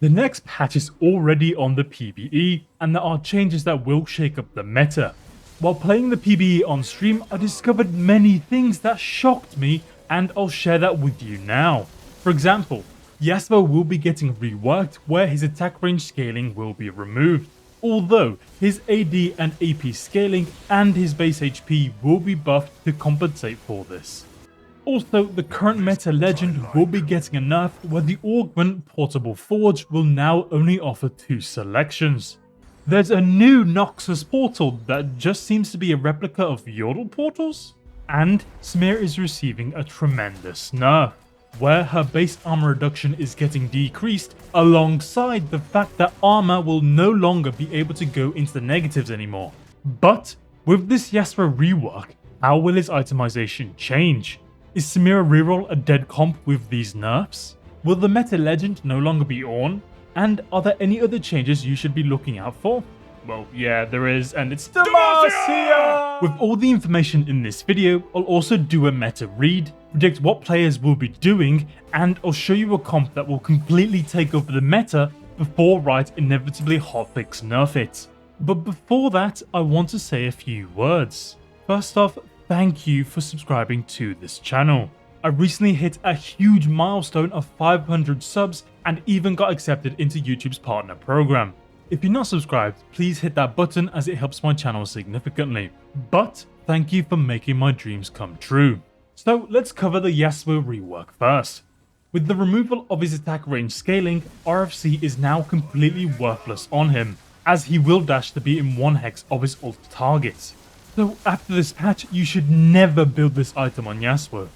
The next patch is already on the PvE, and there are changes that will shake up the meta. While playing the PvE on stream, I discovered many things that shocked me, and I'll share that with you now. For example, Yasuo will be getting reworked where his attack range scaling will be removed, although his AD and AP scaling and his base HP will be buffed to compensate for this. Also, the current meta legend will be getting a nerf where the Augment Portable Forge will now only offer 2 selections. There's a new Noxus portal that just seems to be a replica of Yordle portals, and Samira is receiving a tremendous nerf, where her base armor reduction is getting decreased alongside the fact that armor will no longer be able to go into the negatives anymore. But with this Yasuo rework, how will his itemization change? Is Samira Reroll a dead comp with these nerfs? Will the meta legend no longer be Ornn? And are there any other changes you should be looking out for? Well, yeah, there is, and it's Demacia! With all the information in this video, I'll also do a meta read, predict what players will be doing, and I'll show you a comp that will completely take over the meta before Riot inevitably hotfix nerf it. But before that, I want to say a few words. First off, thank you for subscribing to this channel. I recently hit a huge milestone of 500 subs and even got accepted into YouTube's partner program. If you're not subscribed, please hit that button as it helps my channel significantly. But thank you for making my dreams come true. So let's cover the Yasuo rework first. With the removal of his attack range scaling, RFC is now completely worthless on him, as he will dash to be in 1 hex of his ult target. So after this patch, you should never build this item on Yasuo.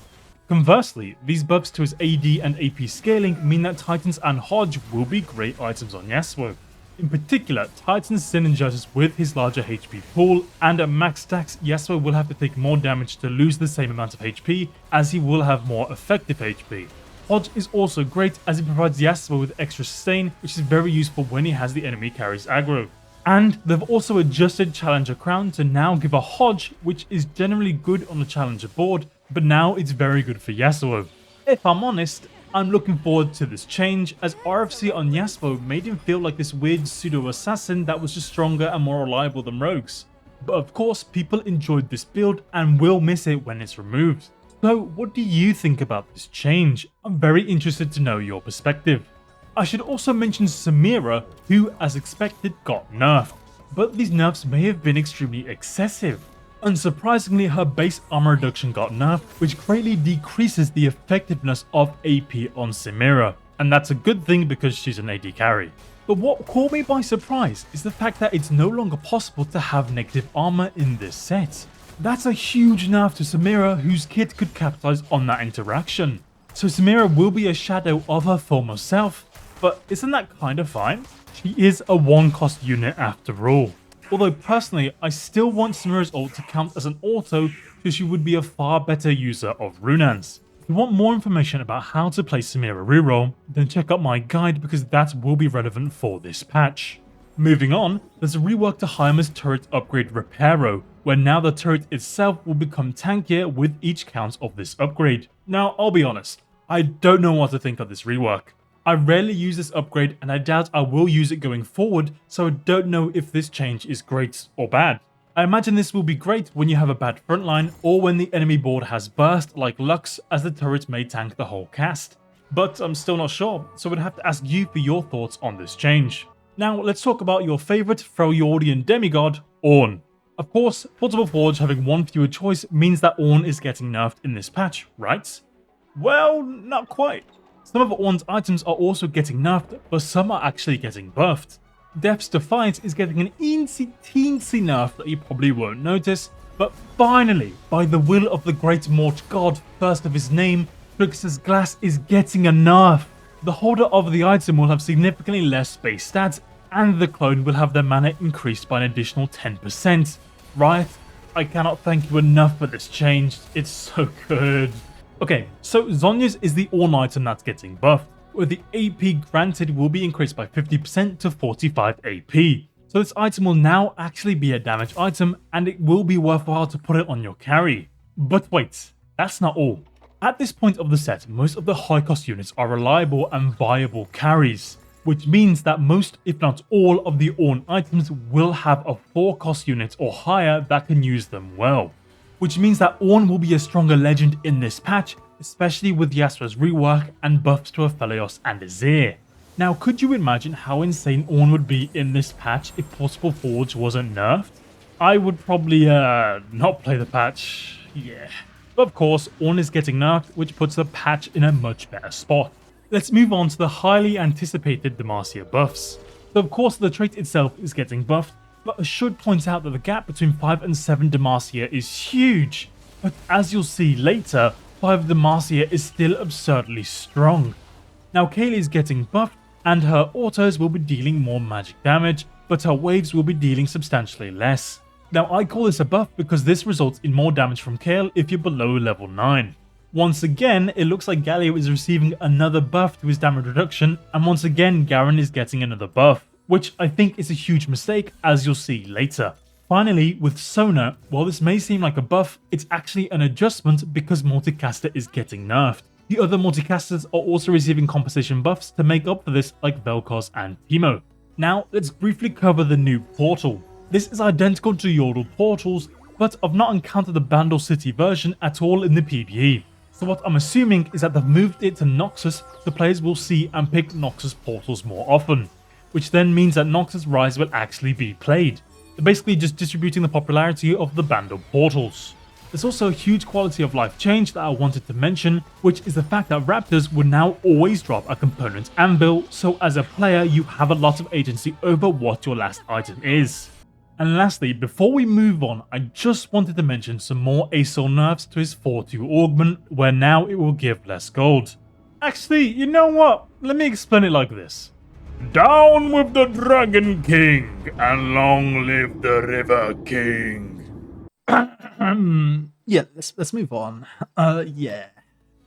Conversely, these buffs to his AD and AP scaling mean that Titans and Hodge will be great items on Yasuo. In particular, Titans synergizes with his larger HP pool, and at max stacks, Yasuo will have to take more damage to lose the same amount of HP, as he will have more effective HP. Hodge is also great as it provides Yasuo with extra sustain, which is very useful when he has the enemy carries aggro. And they've also adjusted Challenger Crown to now give a Hodge, which is generally good on the Challenger board, but now it's very good for Yasuo. If I'm honest, I'm looking forward to this change, as RFC on Yasuo made him feel like this weird pseudo-assassin that was just stronger and more reliable than rogues. But of course, people enjoyed this build and will miss it when it's removed. So what do you think about this change? I'm very interested to know your perspective. I should also mention Samira, who as expected got nerfed, but these nerfs may have been extremely excessive. Unsurprisingly, her base armor reduction got nerfed, which greatly decreases the effectiveness of AP on Samira, and that's a good thing because she's an AD carry. But what caught me by surprise is the fact that it's no longer possible to have negative armor in this set. That's a huge nerf to Samira, whose kit could capitalize on that interaction. So Samira will be a shadow of her former self, but isn't that kind of fine? She is a 1-cost unit after all. Although personally, I still want Samira's ult to count as an auto, so she would be a far better user of Runans. If you want more information about how to play Samira Reroll, then check out my guide because that will be relevant for this patch. Moving on, there's a rework to Heimer's turret upgrade Repairo, where now the turret itself will become tankier with each count of this upgrade. Now, I'll be honest, I don't know what to think of this rework. I rarely use this upgrade and I doubt I will use it going forward, so I don't know if this change is great or bad. I imagine this will be great when you have a bad frontline or when the enemy board has burst like Lux, as the turret may tank the whole cast. But I'm still not sure, so I'd have to ask you for your thoughts on this change. Now let's talk about your favourite Freljordian demigod, Ornn. Of course, Portable Forge having one fewer choice means that Ornn is getting nerfed in this patch, right? Well, not quite. Some of Ornn's items are also getting nerfed, but some are actually getting buffed. Death's Defiance is getting an teensy nerf that you probably won't notice, but finally, by the will of the great Morch god, first of his name, Trickster's Glass is getting a nerf. The holder of the item will have significantly less base stats, and the clone will have their mana increased by an additional 10%. Riot, I cannot thank you enough for this change, it's so good. Okay, so Zhonya's is the Ornn item that's getting buffed, where the AP granted will be increased by 50% to 45 AP. So this item will now actually be a damage item, and it will be worthwhile to put it on your carry. But wait, that's not all. At this point of the set, most of the high cost units are reliable and viable carries. which means that most, if not all, of the Ornn items will have a 4 cost unit or higher that can use them well. Which means that Ornn will be a stronger legend in this patch, especially with Yasuo's rework and buffs to Aphelios and Azir. Now, could you imagine how insane Ornn would be in this patch if Possible Forge wasn't nerfed? I would probably not play the patch, yeah. But of course, Ornn is getting nerfed, which puts the patch in a much better spot. Let's move on to the highly anticipated Demacia buffs. So of course the trait itself is getting buffed, but I should point out that the gap between 5 and 7 Demacia is huge. But as you'll see later, 5 Demacia is still absurdly strong. Now Kaylee is getting buffed, and her autos will be dealing more magic damage, but her waves will be dealing substantially less. Now I call this a buff because this results in more damage from Kayle if you're below level 9. Once again, it looks like Galio is receiving another buff to his damage reduction, and once again Garen is getting another buff, which I think is a huge mistake, as you'll see later. Finally, with Sona, while this may seem like a buff, it's actually an adjustment because Multicaster is getting nerfed. The other multicasters are also receiving compensation buffs to make up for this, like Vel'Koz and Teemo. Now, let's briefly cover the new portal. This is identical to Yordle portals, but I've not encountered the Bandle City version at all in the PvE. So what I'm assuming is that they've moved it to Noxus, so players will see and pick Noxus portals more often, which then means that Noxus Rise will actually be played. They're basically just distributing the popularity of the Bandle portals. There's also a huge quality of life change that I wanted to mention, which is the fact that Raptors will now always drop a component Anvil, so as a player you have a lot of agency over what your last item is. And lastly, before we move on, I just wanted to mention some more Aesol nerfs to his 4-2 augment, where now it will give less gold. Actually, you know what? Let me explain it like this. Down with the Dragon King, and long live the River King. Yeah, let's move on. Yeah.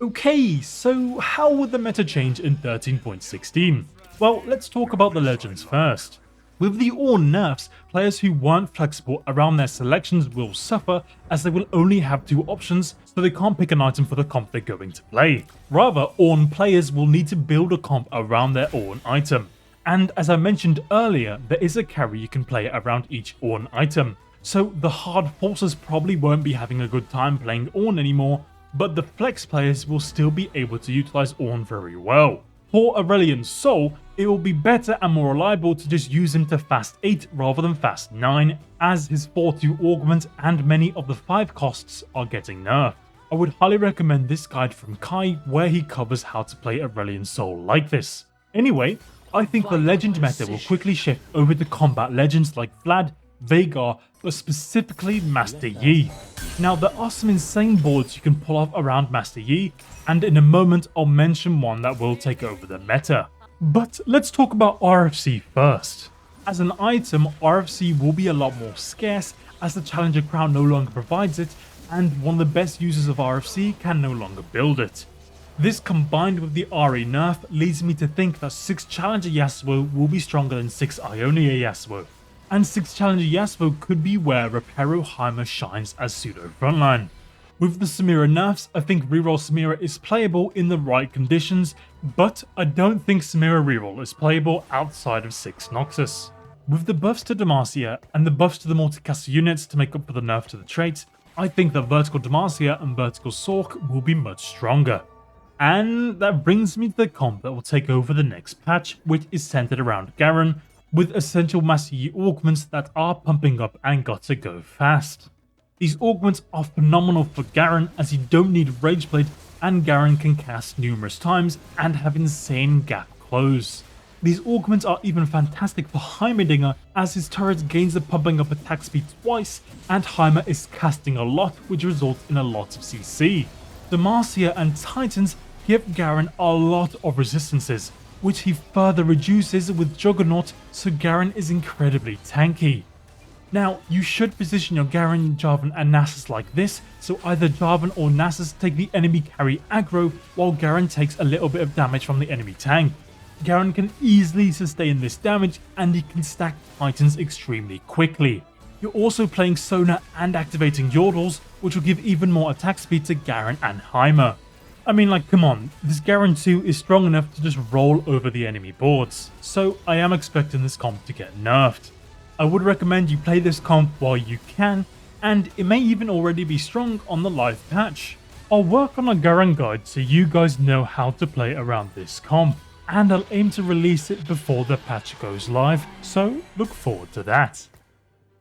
Okay, so how would the meta change in 13.16? Well, let's talk about the legends first. With the Ornn nerfs, players who weren't flexible around their selections will suffer, as they will only have 2 options, so they can't pick an item for the comp they're going to play. Rather, Ornn players will need to build a comp around their Ornn item. And as I mentioned earlier, there is a carry you can play around each Ornn item. So the hard forces probably won't be having a good time playing Ornn anymore, but the flex players will still be able to utilize Ornn very well. For Aurelion Sol, it will be better and more reliable to just use him to fast 8 rather than fast 9, as his 4-2 augment and many of the 5 costs are getting nerfed. I would highly recommend this guide from Kai, where he covers how to play Aurelion Sol like this. Anyway, I think the legend meta will quickly shift over to combat legends like Vlad, Veigar, but specifically Master Yi. Now there are some insane boards you can pull off around Master Yi, and in a moment I'll mention one that will take over the meta. But let's talk about RFC first. As an item, RFC will be a lot more scarce as the Challenger Crown no longer provides it, and one of the best users of RFC can no longer build it. This combined with the RE nerf leads me to think that 6 Challenger Yasuo will be stronger than 6 Ionia Yasuo. And 6 Challenger Yasuo could be where Repairo Heimer shines as pseudo frontline. With the Samira nerfs, I think reroll Samira is playable in the right conditions, but I don't think Samira reroll is playable outside of 6 Noxus. With the buffs to Demacia and the buffs to the multicaster units to make up for the nerf to the trait, I think that Vertical Demacia and Vertical Sork will be much stronger. And that brings me to the comp that will take over the next patch, which is centered around Garen, with essential Master Yi augments that are pumping up and got to go fast. These augments are phenomenal for Garen, as you don't need Rageblade and Garen can cast numerous times and have insane gap close. These augments are even fantastic for Heimerdinger, as his turret gains the pumping up attack speed twice and Heimer is casting a lot, which results in a lot of CC. Demacia and Titans give Garen a lot of resistances, which he further reduces with Juggernaut, so Garen is incredibly tanky. Now, you should position your Garen, Jarvan and Nasus like this, so either Jarvan or Nasus take the enemy carry aggro, while Garen takes a little bit of damage from the enemy tank. Garen can easily sustain this damage, and he can stack Titans extremely quickly. You're also playing Sona and activating Yordles, which will give even more attack speed to Garen and Heimer. I mean, like, come on, this Garen 2 is strong enough to just roll over the enemy boards, so I am expecting this comp to get nerfed. I would recommend you play this comp while you can, and it may even already be strong on the live patch. I'll work on a Garen guide so you guys know how to play around this comp, and I'll aim to release it before the patch goes live, so look forward to that.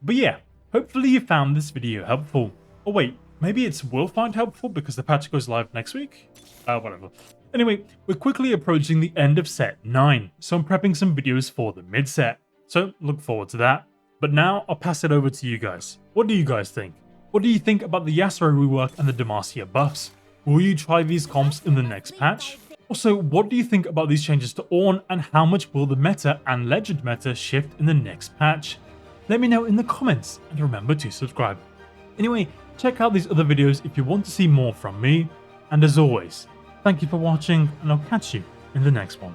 But yeah, hopefully you found this video helpful. Oh wait, maybe it's will find helpful because the patch goes live next week? Whatever. Anyway, we're quickly approaching the end of set 9, so I'm prepping some videos for the mid set, so look forward to that. But now I'll pass it over to you guys. What do you guys think? What do you think about the Yasuo rework and the Demacia buffs? Will you try these comps in the next patch? Also, what do you think about these changes to Ornn, and how much will the meta and legend meta shift in the next patch? Let me know in the comments, and remember to subscribe. Anyway, check out these other videos if you want to see more from me, and as always, thank you for watching, and I'll catch you in the next one.